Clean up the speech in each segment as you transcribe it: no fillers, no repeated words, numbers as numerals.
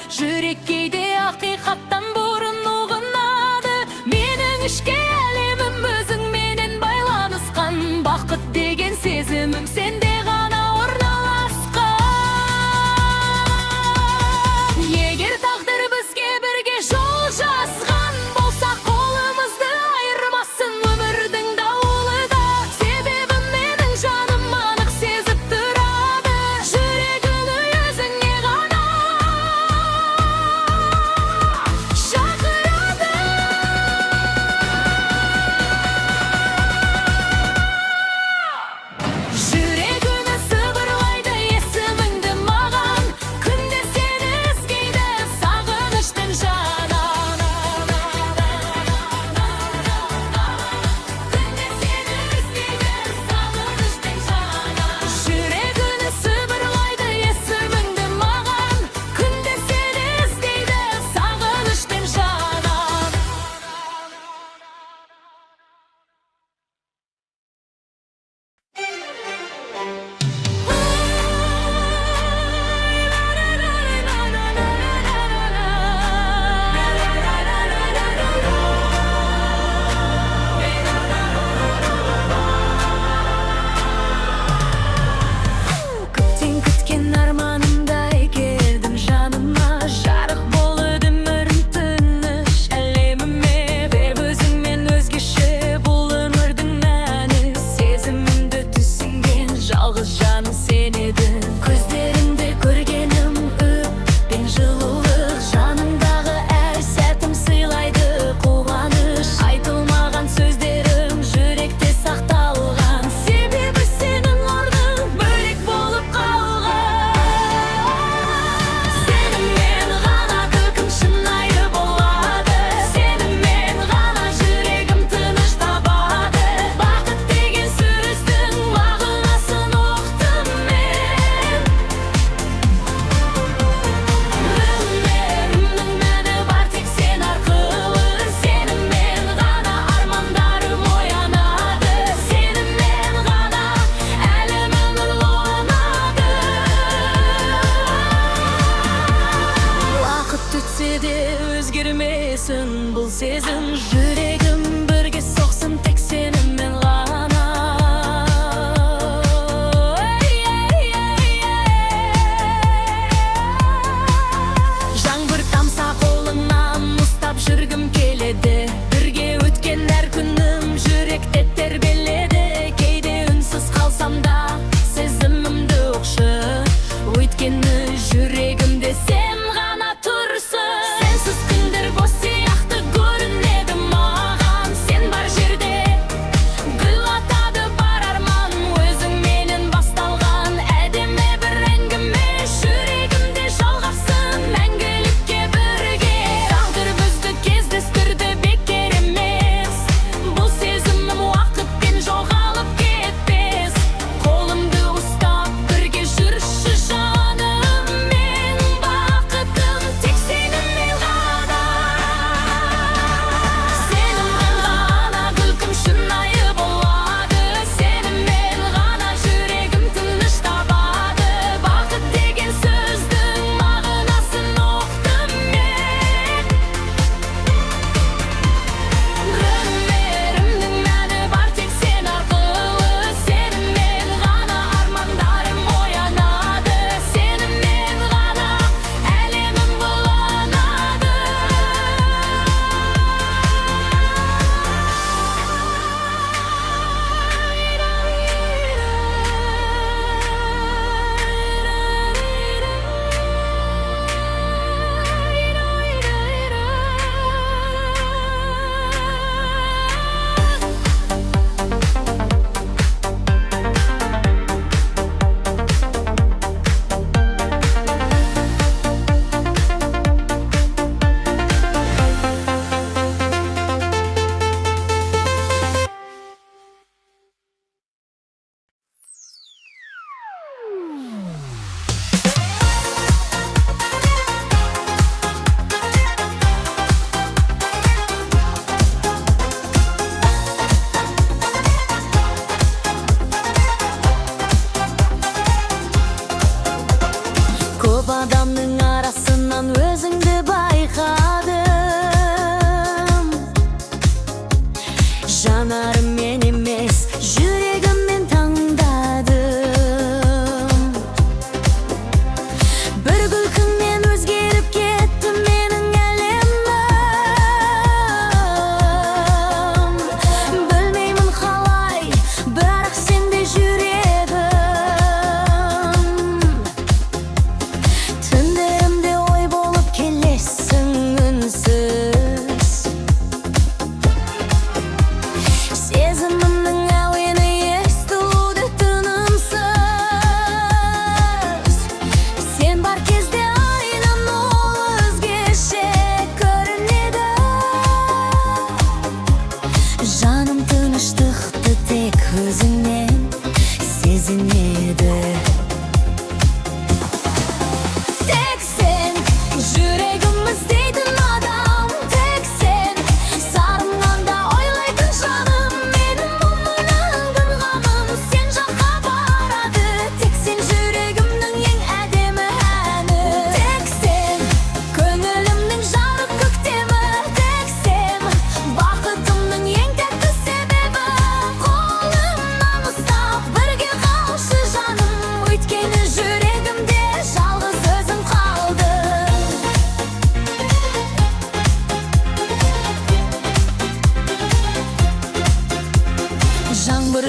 Жүрек кейде ақиқаттан бұрын ұғынады. Менің ішкі әлемім өзіңменен байланысқан. Бақыт деген сезімім сенде ғана орналасқан. Егер тағдыр бізге бірге жол жазған болса, қолымызды айырмасын өмірдің дауылы да. Себебі менің жаным анық сезіп тұрады, жүрегін өзіңе ғана шақырады. Жүрегіні сыбырлайды есіміңді маған, күнде сені іздейді сағыныштың жанынан. Күнде сені іздейді сағыныштың жанынан. Жүрегіні сыбырлайды есіміңді маған, күнде сені іздейді сағыныштың жанынан. Көптен күткен арманымдай келдің жаныма, жарық болып өмірім тыныш әлеміме. Бер өзіңмен өзгеше бұл өмірдің мәні, сезімімді түсінген жалғыз жаным сен едің. Көздеріңді көргенім үп пен жылулық, жаныңдағы әр сәтім сыйлайды қуаныш. Айтылмаған сөздерім жүректе сақталған, себебі сенің орның бөлек болып қалған. Сенімен ғана күлкім шынайы болады, сенімен ғана жүрегім тыныш табады. Бақыт деген сөздің мағынасын ұқтым мен. Өмірімнің мәні бар тек сен арқылы, сенімен ғана армандарым оянады, сенімен ғана әлемім нұрланады. Уақыт өтсе де өзгермесін бұл сезім, жүрегім бірге соқсын тек сенімен ғана. Жаңбыр тамса қолыңнан ұстап жүргім келеді, бірге өткен әр күнім жүректе тербеледі. Кейде үнсіз қалсам да сезімімді ұқшы, өйткені жүрегімде сен ғана тұрсың. Сенсіз күндер бос сияқты көрінеді маған,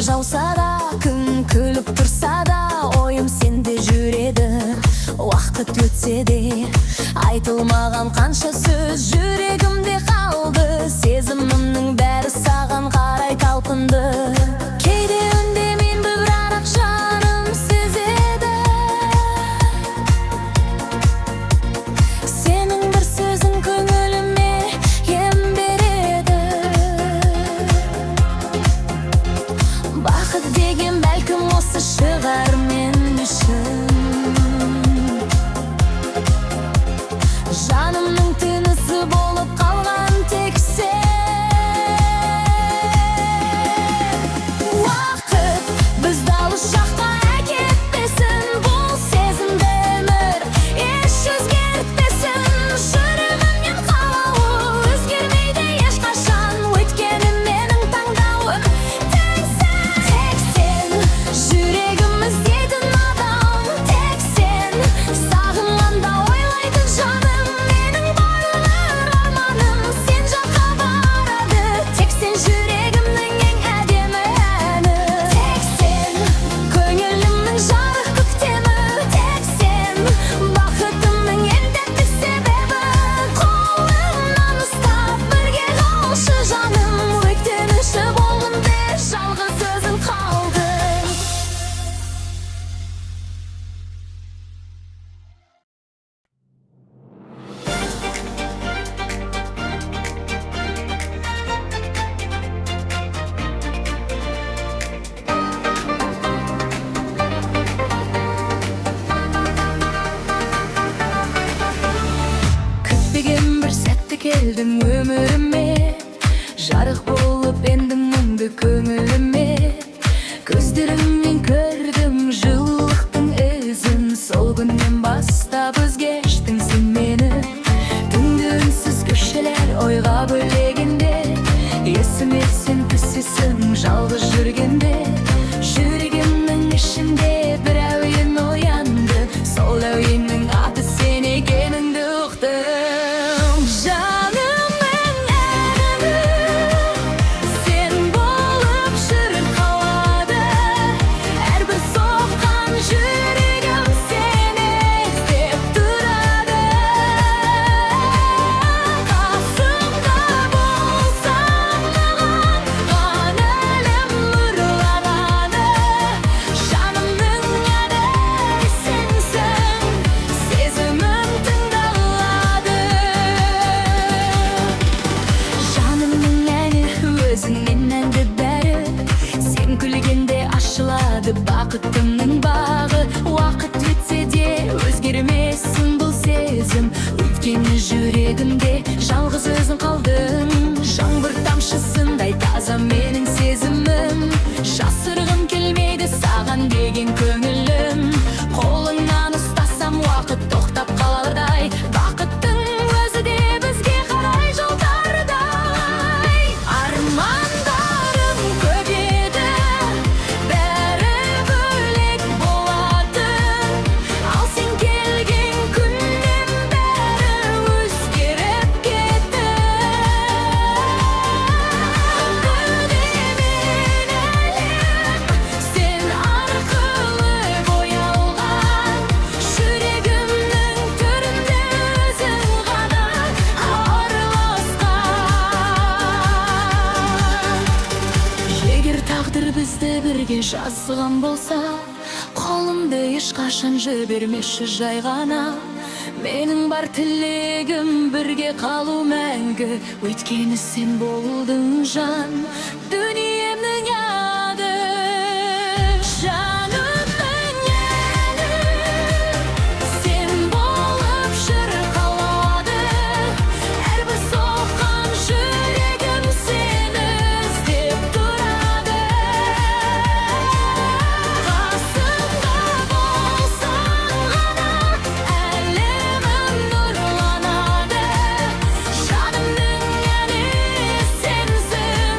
жауса да, күн күліп тұрса да, ойым сенде жүреді. Уақыт өтсе де, айтылмаған қанша сөз жүрегімде қалды. Сезімімнің бәрі саған қарай талпынды. Кейде үндемеймін, бірақ жаным сезеді. Сенің бір сөзің көңіліме ем береді. Бақыт деген бәлкім осы шығар мен үшін. Жанымның тынысы болып қалған тек сен. Уақыт бізді алыс жаққа әкетпесін, бұл сезімді өмір еш өзгертпесін. Жүрегімнен қалауы өзгермейді ешқашан, өйткені менің таңдауым тек сен. Жүрегім іздейтін адам тек сен. Сағынғанда ойлайтын жаным, менің барлық арманым сен жаққа барады. Тек сен жүрегімнің ең әдемі әні. Тек сен көңілімнің жарық көктемі. Тек сен бақытымның ең тәтті себебі. Қолымнан ұстап бірге қалшы жаным, өктеміші болғымде жалғыз өзің қалдың. Күтпеген бір сәтті келдің өміріме, жарық болып ендің мұңды көңіліме. Көздеріңнен көрдім жылылықтың ізін, сол күннен бастап өзгештің сен мені. Түнді үнсіз көшелер ойға бөлегенде, есіме сен түсесің жалғыз жүргенде. Жүрегімнің ішінде бір әуен оянды, сол әуеннің аты сен екеніңді ұқтым. Жанымның әні сен болып жүріп қалады. Әрбір соққан жүрегім сені іздеп тұрады. Қасымда болсаң маған, ғана әлем нұрланады. Жанымның әні сенсің, сезімім тыңдалады. Жанымның әні өзіңнен әнді бәрі, сен күлгенде ашылады бақытымның бағы. Уақыт өтсе де өзгермесін бұл сезім, өйткені жүрегімде жалғыз өзің қалдың. Жаңбыр тамшысындай таза менің сезімім, жасырғым келмейді саған деген көңілім. Қолыңнан ұстасам уақыт тоқтап қалардай, бақыттың өзі де бізге қарай жол тарыдай. Армандарым көп еді, бәрі бөлек болатын, ал сен келген күннен бәрі өзгеріп кетті. Күнде мен әлем сен арқылы боялған, жүрегімнің төрінде өзің ғана араласқан. Егер тағдыр бізді бірге жазған болса, қолымды ешқашан жібермеші жай ғана. Менің бар тілегім бірге қалу мәңгі, өйткені сен болдың жан дүниемнің ады. Жанымның әні сен болып жүріп қалады. Әрбір соққан жүрегім сені іздеп тұрады. Қасымда болсаң ғана, әлемім нұрланады. Жанымның әні сенсің,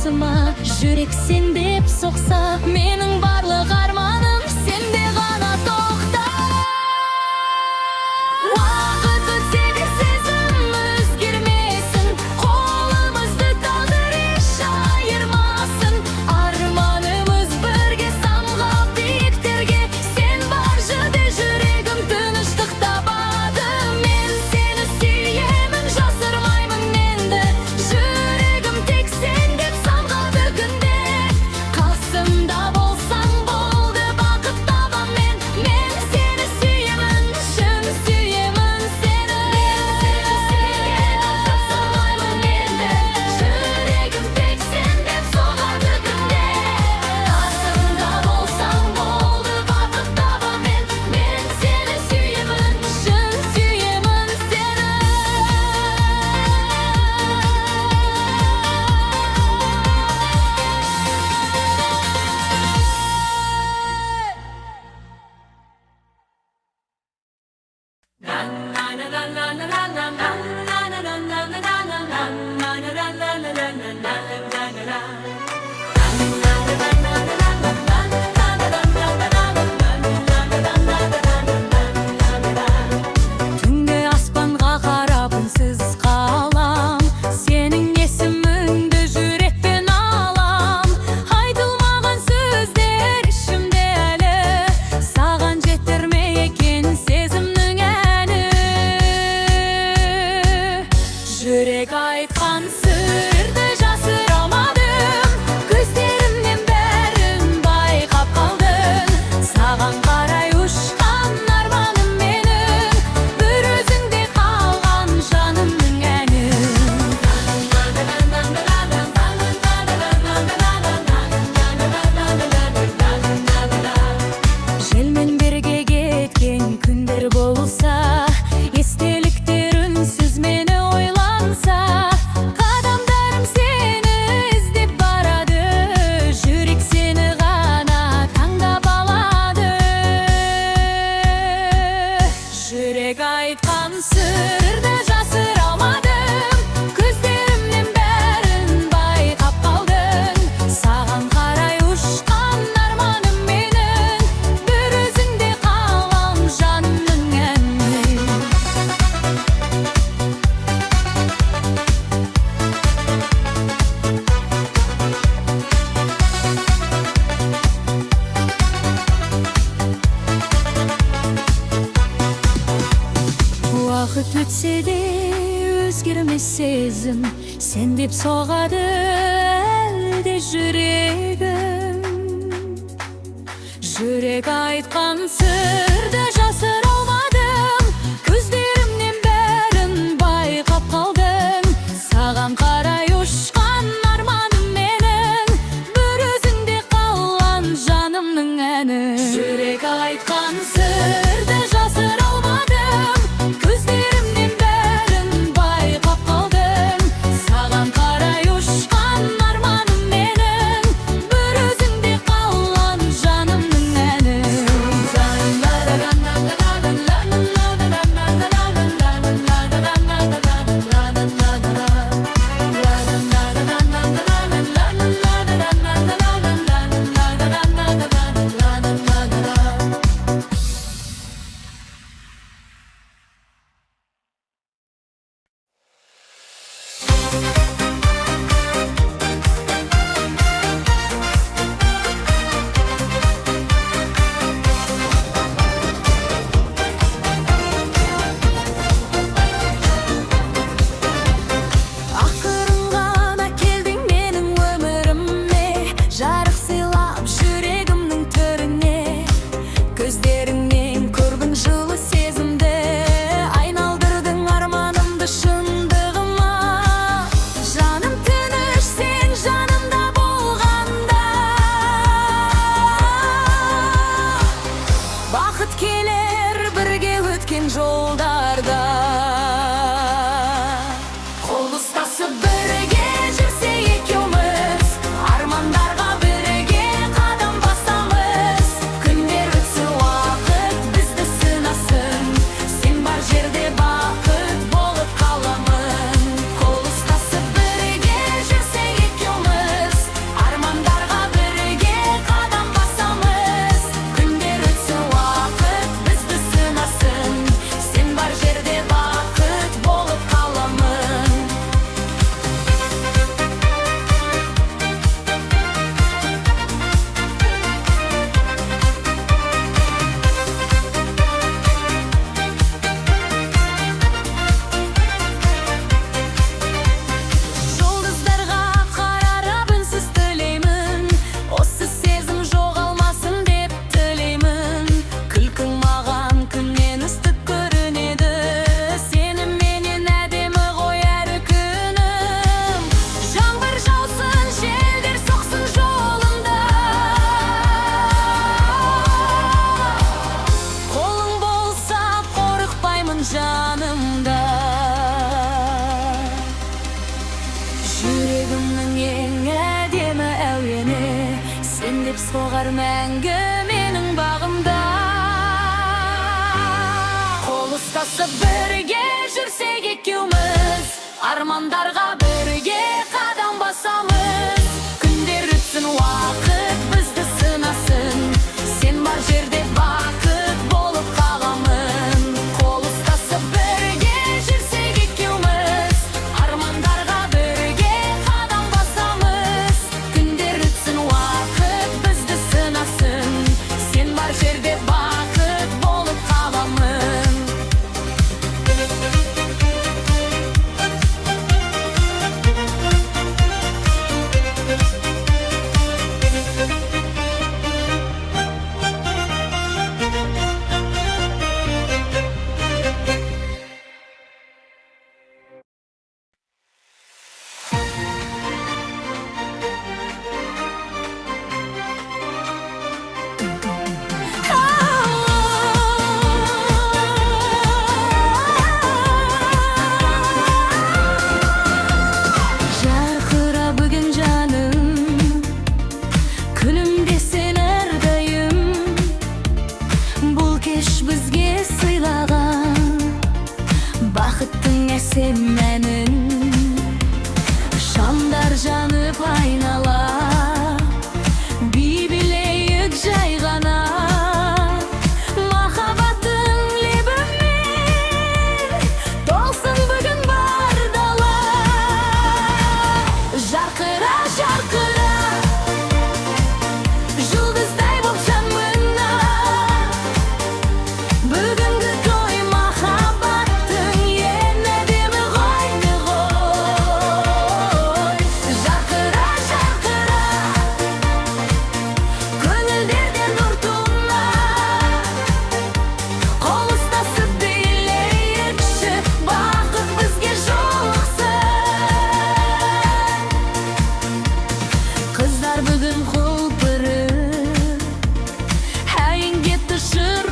басыма, жүрек сен деп соқса, менің барлық арманым сенде ғана тоқта. Уақыт өтсе де сезім өзгермесін, қолымызды тағдыр еш айырмасын. Арманымыз бірге самғап биіктерге, сен бар жерде жүрегім тыныштық табады. Мен сені сүйемін, жасырмаймын енді, жүрегім тек сен деп самғады күнде. Қасымда болсаң болды, бақыт табам мен сені сүйемін, шын сүйемін сені. Жасырмаймын енді, жүрегім тек сен деп соғады күнде. Қасымда болсаң болды, бақыт табам мен сені сүйемін, шын сүйемін сені. Түнде аспанға қарап үнсіз қалам, сенің есіміңді жүрекпен алам. Айтылмаған сөздер ішімде әлі, саған жетер ме екен сезімнің әні. Жүрек айтқан сырды жасыра алмадым, көздерімнен бәрін байқап қалдың. Саған қарай ұшқан арманым менің, бір өзіңде қалған жанымның әні. Желмен бірге кеткен күндер болса, естеліктер үнсіз мені ойланса, қадамдарым сені іздеп барады, жүрек сені ғана таңдап алады. Жүрек айтқан сырды жасыра алмадым, көздерімнен бәрін байқап қалдың. Саған қарай ұшқан арманым менің, бір өзіңде қалған жанымның әні. Уақыт өтсе де өзгермес сезім, сен деп соғады әлде жүрегім. Жүрек айтқан сырды жасыра алмадым, көздерімнен бәрін байқап қалдың. Саған қарай ұшқан арманым менің, бір өзіңде қалған жанымның әні. Жүрек айтқан сырды жасыра алмадым, көздерімнен бәрін байқап қалдың. Саған қарай ұшқан арманым менің, бір өзіңде қалған жанымның әні. Ақырын ғана келдің менің өміріме, жарық сыйлап жүрегімнің төріне. Көздеріңнен көргін жылы сезімді, айналдырдың арманымды шындығыма. Жаным тыныш сен жанымда болғанда, бақыт келер бірге өткен жолдарда. Қол ұстасып бірге жүрсек екеуміз, армандарға бірге қадам басамыз. Күндер өтсе уақыт бізді сынасын, сен бар жерде бақыт болып қаламын. Қол ұстасып бірге жүрсек екеуміз, Kızlar мәңгі менің бағымда. Қол ұстасып бірге жүрсек екеуміз, армандарға бірге қадам басамыз. Күндер өтсін, уақыт бізді сынасын, сен бар жерде бақыт болып қаламын. Қол ұстасып бірге жүрсек екеуміз, армандарға бірге қадам басамыз. Күндер өтсін, уақыт бізді сынасын, сен бар жерде бақыт болып қаламын. Жарқыра бүгін жаным, күлімдесін әрдайым. Бұл кеш бізге сыйлаған бақыттың әсем әнін. Шамдар жанып айнала, би билейік жай ғана. Махаббаттың лебімен толсын бүгін бар дала. Жарқыра, жарқыра, жұлдыздай боп жан мына. Бүгінгі той махаббаттың ең әдемі ғой. Жарқыра, жарқыра, көңілдерден нұр туна. Қол ұстасып билейікші, бақыт бізге жолықсын. Қыздар бүгін құлпырып, әйін кетті шын